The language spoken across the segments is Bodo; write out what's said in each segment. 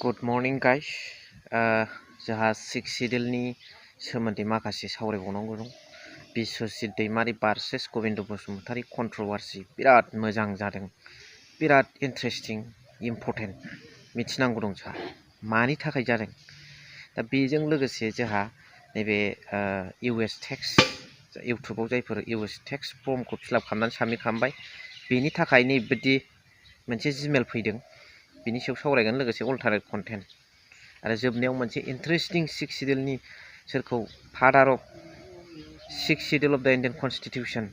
Good morning, guys. जोंहा सिक्स सिडिउलनि सोमोन्दै माखासे सावरायबावनांगौ दं। बिस्वजित दैमारि भार्सेस गबिन्द बसुमतारी कन्ट्रभार्सि बिराद मोजां जादों, बिराद इन्टारेस्टिं, इम्परटेन्ट मिथिनांगौ दं जोंहा मानि थाखाय जादों। दा बेजों लोगोसे जोंहा नैबे इउएस टेक्स इउटुबाव जायफोर इउएस टेक्स फर्मखौ फिलआप खालामनानै साबमिट खालामबाय, बेनि थाखाय नैबायदि मोनसे जिमेल फैदों। बिनि सायाव सावरायगोन, लोगोसे अल्टारनेट कन्टेन्ट आरो जोबनायाव मोनसे इन्टारेस्टिं सिक्स सिडिउलनि सोरखौ father of six schedule of the Indian constitution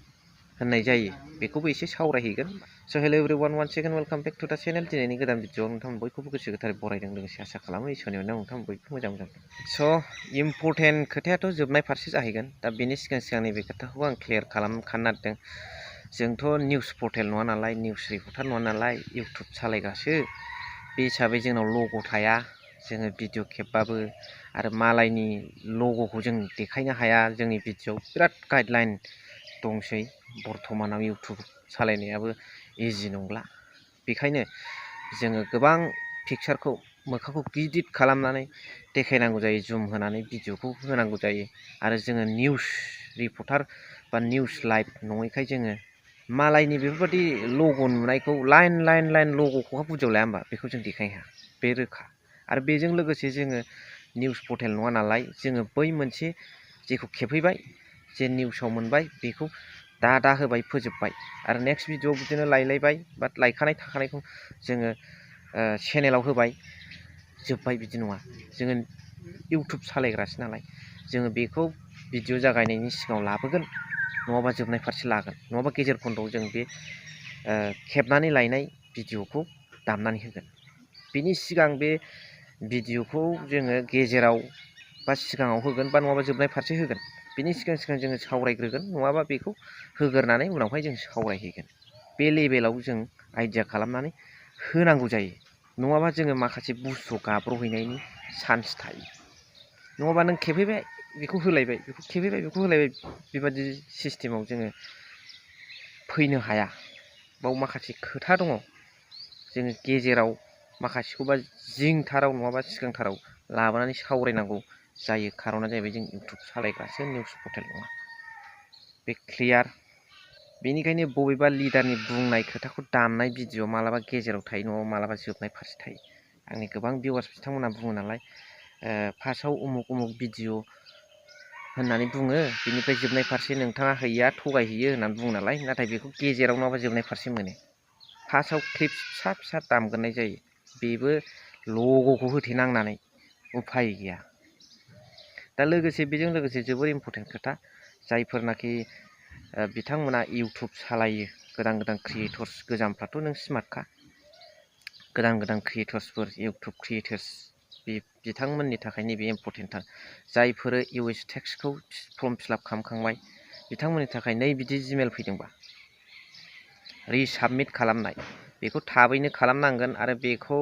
होननाय जायो बेखौबो एसे सावरायहैगोन। So' hello' everyone, one second welcome back to the channel. दिनैनि गोदान भिडिअ'आव नोंथांमोन बयखौबो गोसो गोथारै बरायदों, लोगोसे आसा खालामो इसोरनि अननायाव नोंथांमोन बयबो मोजां। स' इम्परटेन्ट खोथायाथ' जोबनाय फारसे जाहैगोन। दा बेनि सिगां नैबे खोथाखौ आं क्लियार खालामखानो नागिरदों। जोंथ' निउस पर्टेल नङा नालाय, निउस रिपर्टार नङा नालाय, इउटुब सालायग्रासो। बे हिसाबै जोंनाव लग' थाया, जोङो भिडिअ खेबबाबो आरो मालायनि लग'खौ जों देखायनो हाया। जोंनि भिडिअ'आव बिराद गाइडलाइन दंसै। बर्थमानाव इउटुब सालायनायाबो इजि नंला। बेखायनो जोङो गोबां पिक्सारखौ मोखांखौ गिदिर खालामनानै देखायनांगौ जायो, जुम होनानै भिडिअ'खौ होनांगौ जायो। आरो जोङो निउस रिपर्टार बा निउस लाइभ नङैखाय जोङो मालायनि बेफोरबायदि लग' नुनायखौ लाइन लग'खौहा बुजियाव लाया होमबा, बेखौ जों देखायनो हाया, बे रोखा। आरो बेजों लोगोसे जोङो निउस पर्टेल नङा नालाय, जोङो बै मोनसे जेखौ खेबहैबाय, जे निउसाव मोनबाय, बेखौ दा होबाय, फोजोबबाय। आरो नेक्स्ट भिडिअ'आव बिदिनो लायलायबाय, बा लायखानाय थाखानायखौ जोङो चेनेलाव होबाय, जोब्बाय। बिदि नङा, जोङो इउटुब सालायग्रासो नालाय, जोङो बेखौ भिडिअ' जागायनायनि सिगाङाव लाबोगोन, नङाबा जोबनाय फारसे लागोन, नङाबा गेजेर खन्द'आव जों बे खेबनानै लायनाय भिडिअ'खौ दामनानै होगोन। बिनि सिगां बे भिडिअ'खौ जोङो गेजेराव बा सिगाङाव होगोन, बा नङाबा जोबनाय फारसे होगोन। बिनि सिगां जोङो सावरायग्रोगोन, नङाबा बेखौ होग्रोनानै उनावहाय जों सावरायहैगोन। बे लेभेलाव जों आइडिया खालामनानै होनांगौ जायो। नङाबा जोङो माखासे बुस्थुआव गाब्र'हैनायनि चान्स थायो। नङाबा नों खेबहैबाय, बेखौ होलायबाय, बेखौ खेबहैबाय, बेखौ होलायबाय, बेबादि सिस्टेमाव जोङो फैनो हाया। बाव माखासे खोथा दङ, जोङो गेजेराव माखासेखौबा जिंथाराव नङाबा सिगांथाराव लाबोनानै सावरायनांगौ जायो। खार'ना जाहैबाय जों इउटुब सालायग्रासो, निउस पर्टेल नङा। बे क्लियार। बेनिखायनो बबेबा लिडारनि बुंनाय खोथाखौ दामनाय भिडिअ' मालाबा गेजेराव थायो, नङाबा मालाबा जोबनाय फारसे थायो। आंनि गोबां भिउवार्स बिथांमोनहा बुङो नालाय, फार्स्टआव उमुक भिडिअ' होननानै बुङो, बिनिफ्राय जोबनाय फारसे नोंथाङा हैया, थगायहैयो होननानै बुङो नालाय। नाथाय बेखौ गेजेराव नङाबा जोबनाय फारसे मोनो। फार्स्टआव क्लिप फिसा दामग्रोनाय जायो, बेबो लग'खौ होथेनांनानै, उफाय गैया। दा लोगोसे बेजों लोगोसे जोबोर इम्परटेन्ट खोथा, जायफोरनाखि बिथांमोना इउटुब सालायो, गोदान क्रिएटर्स, गोजामफ्राथ' नों स्मार्टखा, गोदान क्रिएटर्सफोर, इउटुब क्रिएटर्स, बिथांमोननि थाखाय नैबे इम्परटेन्टथार। जायफोर इउएस टेक्सखौ फर्म फिलआप खालामखांबाय, बिथांमोननि थाखाय नै बिदि जिमेल फैदोंबा रिसाबमिट खालामनाय, बेखौ थाबैनो खालामनांगोन। आरो बेखौ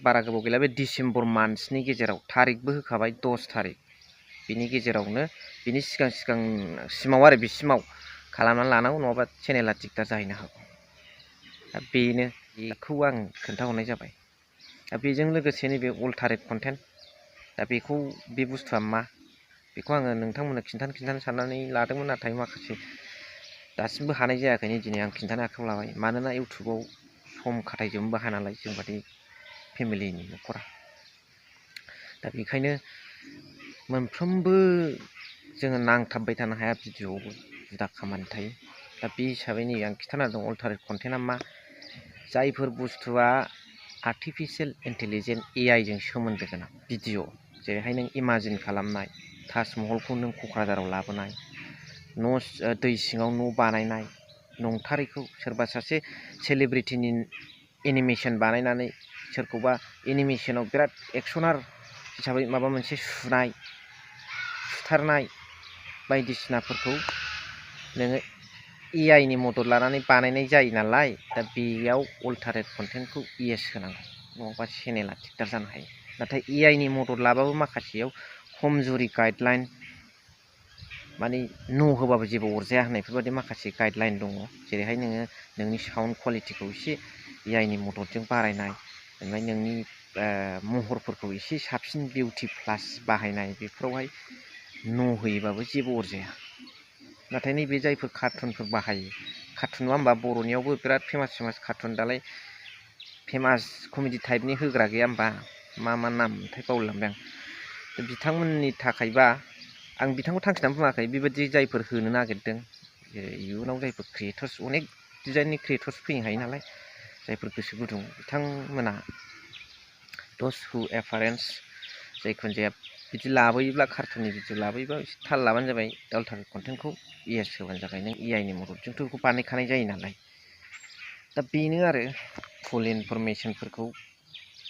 बारा गोबाव गैला, बे डिसेम्बर मान्थनि गेजेराव, थारिखबो होखाबाय 10 थारिख, बिनि गेजेरावनो, बिनि सिगांसिमाव आरो बिसिमाव खालामनानै लानांगौ, नङाबा चेनेला दिगदार जाहैनो हागौ। दा बेनो, बेखौ आं खोन्थाहरनाय जाबाय। दा बेजों लोगोसे नैबे अल्टारनेट कन्टेन्ट, दा बेखौ, बे बुस्थुआ मा, बेखौ आङो नोंथांमोननो खिन्थानो साननानै लादोंमोन। नाथाय माखासे दासिमबो हानाय जायाखैनो, दिनै आं खिन्थानो आखायाव लाबाय। मानोना इउटुबाव सम खाथायजोबनोबो हाया नालाय, जोंबादि फेमिलिनि न'खरा। दा बेखायनो मोनफ्रोमबो जोङो नांथाबबाय थानो हाया, भिडिअ'आवबो जुदा खामानि थायो। दा बे हिसाबै नै आं खिन्थाना दं, अल्टारनेट कन्टेन्टआ मा, जायफोर बुस्थुआ आर्टिफिसियेल इन्टेलिजेन्स एआइजों सोमोन्दो गोनां भिडिअ', जेरैहाय नों इमाजिन खालामनाय, ताजमहलखौ नों क'क्राझाराव लाबोनाय, दै सिङाव न' बानायनाय, नंथारैखौ सोरबा सासे सेलिब्रिटिनि एनिमेसन बानायनानै, सोरखौबा एनिमेसनाव बिराद एक्सनार हिसाबै माबा मोनसे सुथारनाय बायदिसिनाफोरखौ नोङो एआइनि मदद लानानै बानायनाय जायो नालाय। दा बेयाव अल्टारनेट कन्टेन्टखौ इएस होनांगौ, नङाबा चेनेला दिगदार जानो हायो। नाथाय एआइनि मदद लाबाबो माखासेयाव खमजुरि गाइडलाइन, माने न' होबाबो जेबो अरजाया होननायफोरबायदि माखासे गाइडलाइन दङ। जेरैहाय नोङो नोंनि साउन्ड कुवालिटिखौ एसे एआइनि मददजों बारायनाय, ओमफ्राय नोंनि महरफोरखौ एसे साबसिन बिउटि प्लास बाहायनाय बेफोरावहाय न' होयोबाबो जेबो अरजाया। नाथाय नैबे जायफोर कार्टुनफोर बाहायो, कार्टुन नङा होमबा, बर'नियावबो बिराद फेमास कार्टुन, दालाय फेमास कमेडि टाइपनि होग्रा गैया होमबा, मा नामथाय बावलायलांबाय आं। दा बिथांमोननि थाखायबा आं बिथांखौ थांखिनानै बुङाखै, बेबायदि जायफोर होनो नागिरदों, इयुनाव जायफोर क्रिएटर्स, अनेक डिजाइननि क्रिएटर्स फैनो हायो नालाय, जायफोर गोसो गुदुं बिथांमोना दस हु एफारेन्स जायखुनु जाया बिदि लाबोयोब्ला, कार्टुननि भिडिअ लाबोयोबा एसे थाल लाबानो जाबाय, अल्टारनेट कन्टेन्टखौ इएस होबानो जाबाय। नों एआइनि मददजोंथ' बेखौ बानायखानाय जायो नालाय। दा बेनो आरो फुल इनफरमेसनफोरखौ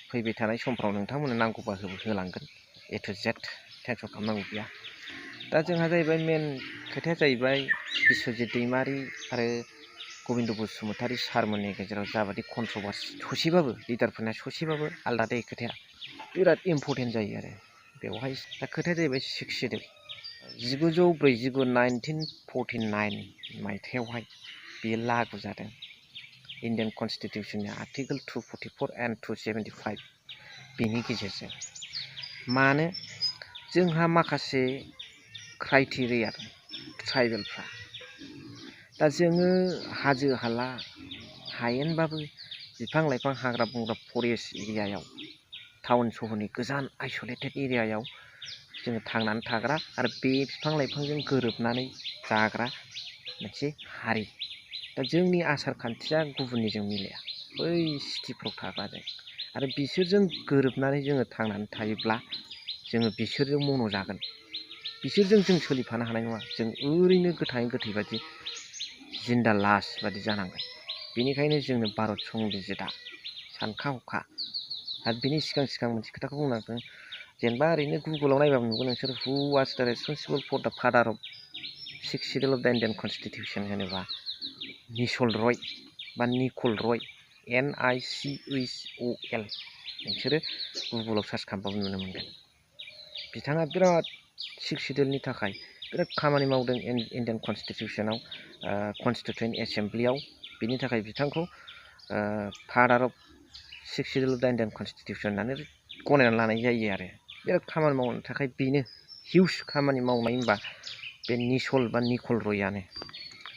फैबाय थानाय समफ्राव नोंथांमोननो नांगौबा होलांगोन, ए टु जेड, टेनसन खालामनांगौ गैया। दा जोंहा जाहैबाय मेन खोथाया जाहैबाय बिस्वजित दैमारि आरो गबिन्द बसुमतारी सारमोननि गेजेराव जाबादि कन्ट्रभार्सि, ससेबाबो लिडारफोरना ससेबाबो आलादा दै खोथाया बिराद इम्परटेन्ट जायो आरो बेवहाय। दा खोथाया जाहैबाय 6 सिडिउल 1949 मायथाइयावहाय बेयो लागु जादों। इन्डियान कनस्टिटिउसननि आर्टिकोल 244 एन्ड 275 बेनि गेजेरजों। मानो जोंहा माखासे क्राइटेरिया ट्राइबेलफ्रा, दा जोङो हाजो हाला हायेनबाबो बिफां लाइफां हाग्रा बंग्रा फरेस्ट एरियायाव, टाउन सहरनि गोजान आइसोलेटेड एरियायाव जोङो थांनानै थाग्रा आरो बे बिफां लाइफांजों गोरोबनानै जाग्रा मोनसे हारि। दा जोंनि आसार खान्थिया गुबुननिजों मिलाया, बै सिटिफ्राव थाग्राजों। आरो बिसोरजों गोरोबनानै जोङो थांनानै थायोब्ला जोङो बिसोरजों मन' जागोन, बिसोरजों जों सोलिफानो हानाय नङा। जों ओरैनो गोथाङै गोथै बादि जिन्दा लास बादि जानांगोन। बेनिखायनो जोंनो भारत संबिजितआ सानखा हखा। आरो बिनि सिगां मोनसे खोथाखौ बुंनांगोन, जेनेबा ओरैनो गुगोलाव नायबाबो नुगोन नोंसोर, हु वाज दा रेसपन्सिबल फर दा father of 6 schedule of the Indian Constitution होनोबा निचल रय बा निकल रय, NICHOL, नोंसोरो गुगोलाव सार्च खालामबाबो नुनो मोनगोन। बिथाङा बिराद 6 सिडिउलनि थाखाय बिराद खामानि मावदों इन्डियान कनस्टिटिउसनाव, कनस्टिटिउयेन्ट एसेम्ब्लियाव। बिनि थाखाय बिथांखौ father of 6 schedule of the Indian Constitution होननानै गनायनानै लानाय जायो आरो। बिराद खामानि मावनो थाखाय बेनो हिउज खामानि मावनाय होनबा बे निचल बा निकल रयआनो।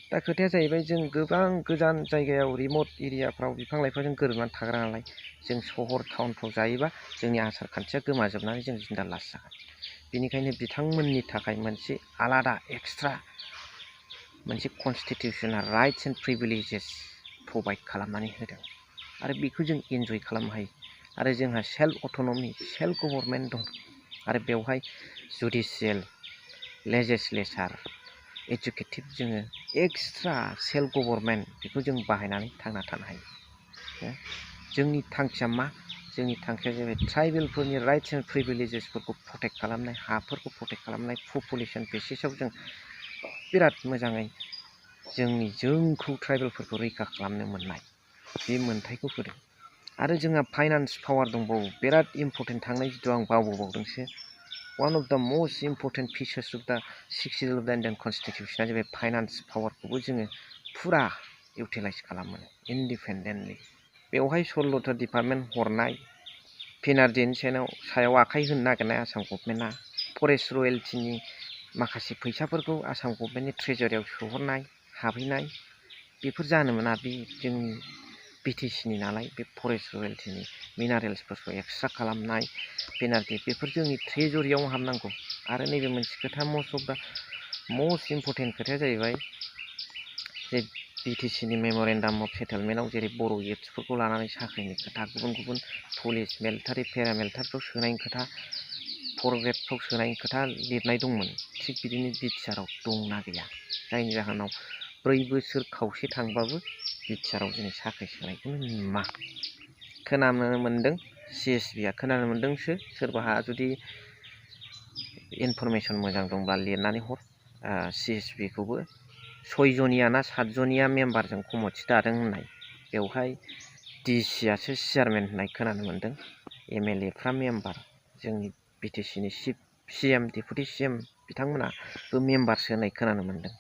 दा खोथाया जाहैबाय, जों गोबां गोजान जायगायाव रिमट एरियाफ्राव बिफां लाइफांजों गोरोबनानै थाग्रा नालाय, जों सहर टाउनफ्राव जायोबा जोंनि आसार खान्थिया गोमाजोबनानै जों जिन्दा लास जागोन। बेनिखायनो बिथांमोननि थाखाय मोनसे आलादा एक्सट्रा मोनसे कनस्टिटिउसना राइट्स एन्ड प्रिभिलेजेस प्रभाइड खालामनानै होदों आरो बेखौ जों इन्जय खालामनो हायो। आरो जोंहा सेल्फ अट'नमि, सेल्फ गभर्नमेन्ट दं आरो बेवहाय जुडिसियेल, लेजिस्लेचार, एजुकेटिभ जोङो एक्सट्रा सेल्फ गभर्नमेन्ट बेखौ जों बाहायनानै थांना थानो हायो। जोंनि थांखिया मा? जोंनि थांखिया जाहैबाय ट्राइबेलफोरनि राइट्स एन्ड प्रिभिलेजेसफोरखौ प्रटेक्ट खालामनाय, हाफोरखौ प्रटेक्ट खालामनाय, पपुलेसन बेसिसाव जों बिराद मोजाङै जोंखौ ट्राइबेलफोरखौ रैखा खालामनो मोननाय बे मोन्थायखौ होदों। आरो जोंहा फाइनान्स पावार दंबावो, बिराद इम्परटेन्ट। थांनाय जिथु आं बावबावदोंसो, one of the most important features of the 6 schedule of the Indian कनस्टिटिउसना जाबाय फाइनान्स पावारखौबो जोङो फुरा इउटिलाइज खालामो इन्डिपेन्डेन्टलि। बेवहाय 16था डिपार्टमेन्ट हरनाय, पिनारडिनि सायाव आखाइ होनो नागिरनाय आसाम गभर्नमेन्टआ, फरेस्ट रयेल्टिनि माखासे फैसाफोरखौ आसाम गभर्नमेन्टनि ट्रेजारियाव सोहरनाय, हाबहैनाय, बेफोर जानो मोना। बे जोंनि बिटिसिनि नालाय, बे फरेस्ट रयेल्टिनि मिनारेल्सफोरखौ एक्सट्रा खालामनाय, पेनाल्टि, बेफोर जोंनि ट्रेजरियाव हाबनांगौ। आरो नैबे मोनसे खोथा, मोस्ट इम्परटेन्ट खोथाया जाहैबाय जे बिटिसिनि मेम'रेन्डाम अफ सेटेलमेन्टआव जेरै बर' इयुथ्सफोरखौ लानानै साख्रिनि खोथा, गुबुन पुलिस, मिलिटारि, पेरामिलिटारिफ्राव सोनायनि खोथा, 4 ग्रेडफ्राव सोनायनि खोथा लिरनाय दंमोन। थिग बिदिनो बिटिआरआव दंना गैया? जायनि जाहोनाव 4 बोसोर खावसे थांबाबो बिटिआरआव जों साख्रि सोनायखौनो नुवा। खोनानो मोन्दों, CSBआ खोनानो मोन्दोंसो, सोरबाहा जुदि इनफरमेसन मोजां दंब्ला लिरनानै हर। CSBखौबो 6 जनिया ना 7 जनिया मेम्बारजों कमिटि दादों होननाय, बेवहाय डिसिआसो चेयारमेन होननाय खोनानो मोन्दों। MLAफ्रा मेम्बार, जोंनि बिटिसिनि CM, डेपुटि CM बिथांमोनाबो मेम्बारसो होननाय खोनानो मोन्दों।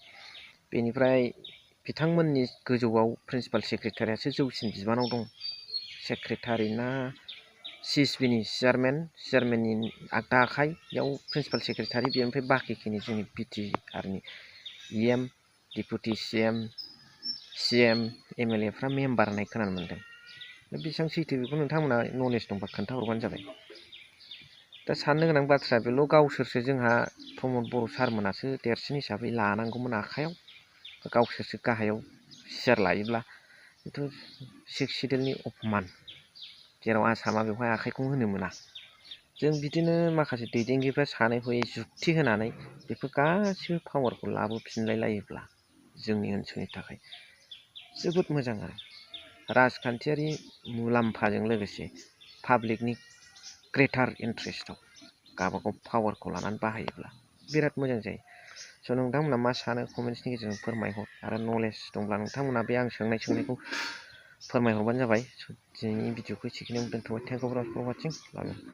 बेनिफ्राय बिथांमोननि गोजौआव प्रिन्सिपाल सेक्रेटारियासो जौसिन बिबानाव दं। सेक्रेटारि ना CSBनि चेयारमेननि आगदा आखाइ बेयाव प्रिन्सिपाल सेक्रेटारि बेनिफ्राय बाखिखिनि जोंनि बिटिआरनि EM डिपुटि CM MLAफ्रा मेम्बार होननाय खोनानो मोन्दों। बेसेबां सैथो बेखौ नोंथांमोना नलेज दंबा खोन्थाहरबानो जाबाय। दा साननो गोनां बाथ्राया बेल' गावसोरसो जोंहा प्रमद बर' सारमोनासो देरसिन हिसाबै लानांगौमोन आखायाव, गावसोरसो गाहायाव सियार लायोब्ला बेथ' 6 सिडिउलनि अपमान, जेराव आसामा बेवहाय आखाइखौनो होनो मोना। जों बिदिनो माखासे दैदेनगिरिफ्रा सानै हयै जुक्ति होनानै बेफोर गासिबो पावारखौ लाबोफिनलाय लायोब्ला जोंनि ओनसोलनि थाखाय जोबोद मोजां आरो राजखान्थियारि मुलाम्फाजों लोगोसे पाब्लिकनि ग्रेटार इन्ट्रेस्टआव गावबागाव पावारखौ लानानै बाहायोब्ला बिराद मोजां जायो। स' नोंथांमोना मा सानो कमेन्ट्सनि गेजेरजों फोरमायहर, आरो नलेज दंब्ला नोंथांमोना बे आं सोंनायखौ फोरमायहरबानो जाबाय। दिनैनि भिडिअखौ एसेखिनियावनो दोनथ'बाय। Thank you for वाचिं।